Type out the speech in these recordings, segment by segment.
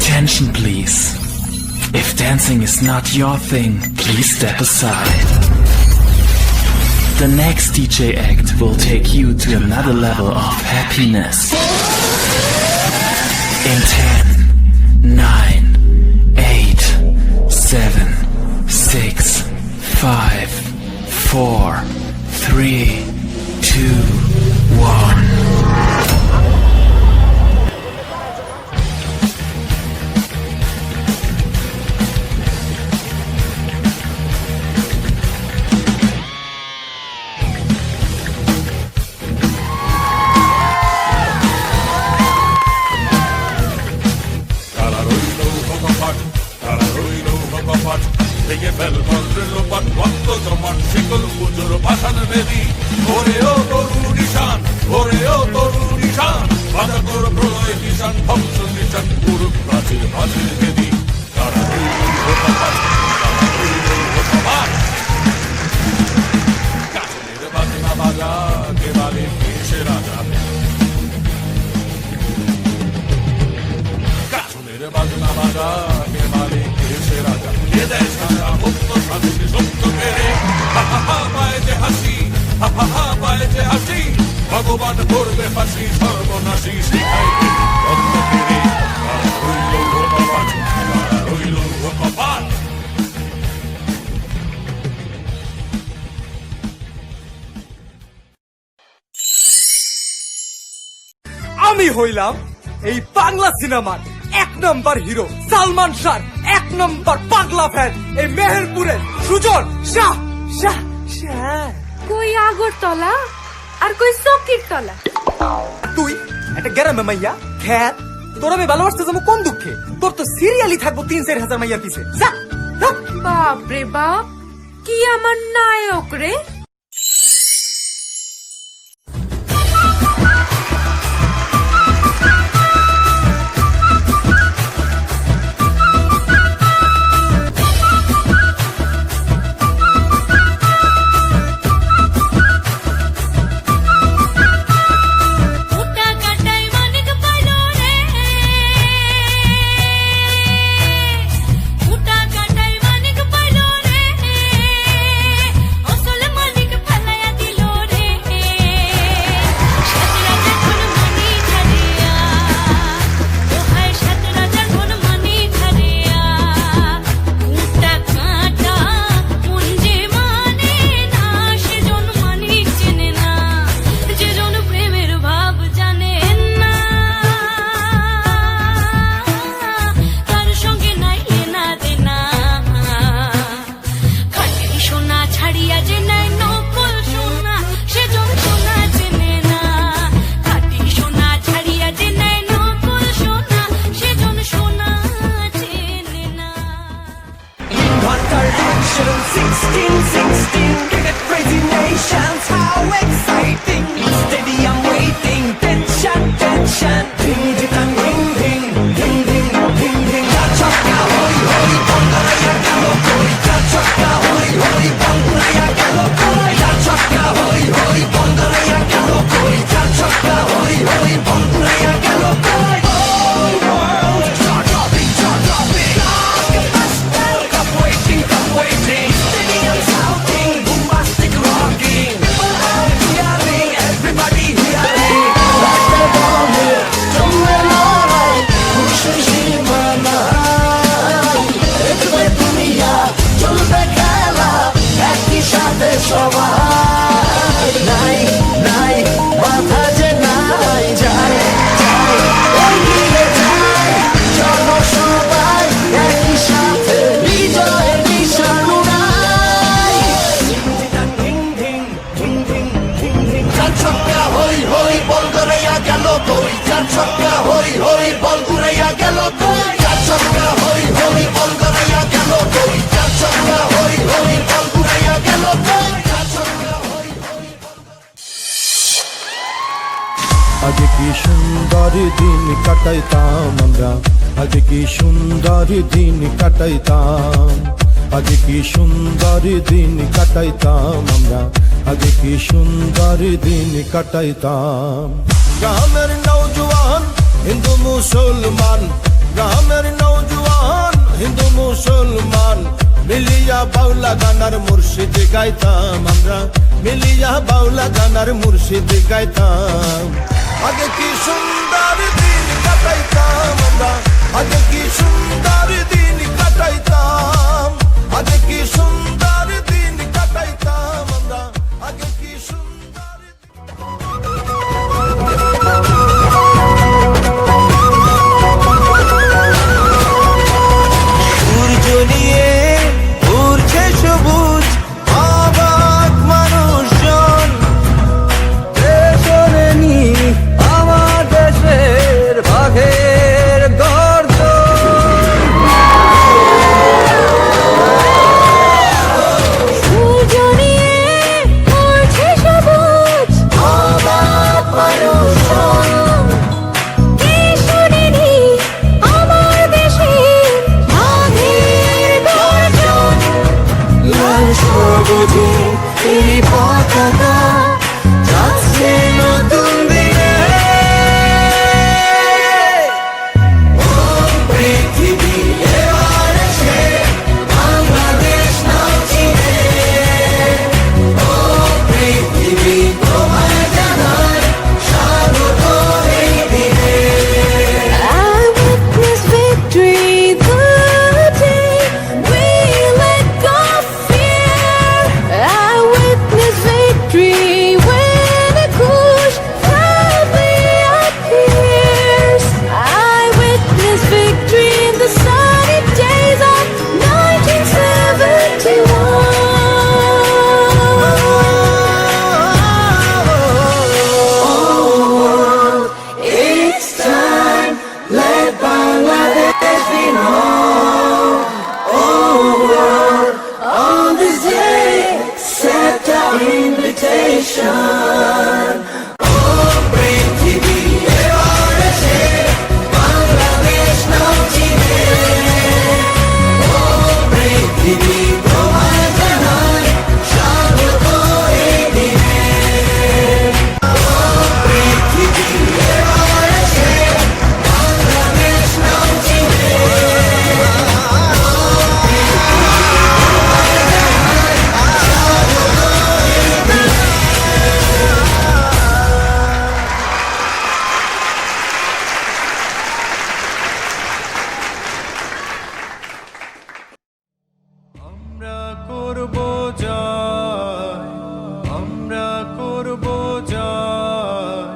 Attention please. If dancing is not your thing, please step aside. The next DJ act will take you to another level of happiness. In 10, 9, 8, 7, 6, 5, 4, 3, 2, 1. ভগবান করবে ফাঁসি সর্বনাশী শিখাইতে অন্য ফিরে রইল কপাট। আমি হইলাম এই বাংলা সিনেমার 1 নম্বর হিরো সালমান শাহ, 1 নম্বর পাগলা ফ্যান এই মেহেরপুরের সুজন শাহ শাহ শাহ। কই আগরতলা আর কই চকির তলা? তুই একটা গ্রামে মাইয়া খ্যাত, তোর আমি ভালোবাসতে যাবো কোন দুঃখে? তোর তো সিরিয়ালি থাকবো 3-4 হাজার মাইয়া পিছে। যা বাপ রে বাপ, কি আমার নায়ক রে! আগে কি সুন্দর দিন কাটাইতাম আমরা, আগে কি সুন্দর দিন কাটাইতাম, আগে কি সুন্দর দিন কাটাইতাম আমরা, আগে কি সুন্দর দিন কাটাইতাম। গ্রামের নওজোয়ান হিন্দু মুসলমান গ্রামের নৌজওয়ান হিন্দু মুসলমান মিলিয়া বাউলা গানার মুর্শিদ গাইতাম আমরা, মিলিয়া বাউলা গানার মুর্শিদ গাইতাম। আগে কি সুন্দর দিন কাটাইতাম আমরা, আগে কি সুন্দর দিন কাটাইতাম, আগে কি সুন্দর দিন কাটাইতাম আমরা, আগে কি সুন্দর সূর্য নিয়ে উড়ছে সবুজ অবাক মানুষজন, পেছনে আমার দেশের বাঘের গর্জন। সূর্য নিয়ে উড়ছে সবুজ অবাক মানুষজন, পেছনে আমার দেশের বাঘের গর্জন। লাল সবুজে এই পতাকা যাচ্ছে নতুন দিনে। ও পৃথিবী এবার এসে বাংলাদেশ নাও চিনে। ও পৃথিবী তোমায় জানায় স্বাগত এই দিনে। I witness victory the day we let go of fear. I witness victory when a Kush proudly appears. I witness victory in the sunny days of 1971. It's time, let Bangladesh be known. Oh world, on this day, accept our invitation. Oh পৃথিবী এবার এসে বাংলাদেশ নাও চিনে। Oh পৃথিবী তোমায় জানায় স্বাগত এই দিনে। Oh পৃথিবী এবার এসে বাংলাদেশ নাও চিনে। আমরা করব জয়, আমরা করব জয়,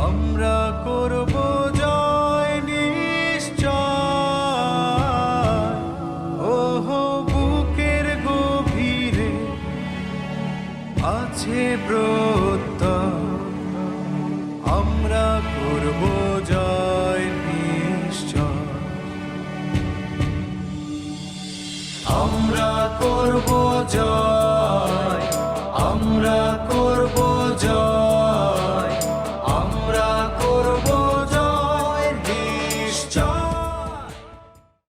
আমরা করব জয় নিশ্চয়। ওহো বুকের গভীরে আছে প্রত্যয়, আমরা করব জয় নিশ্চয়। আমরা করব জয়, আমরা করব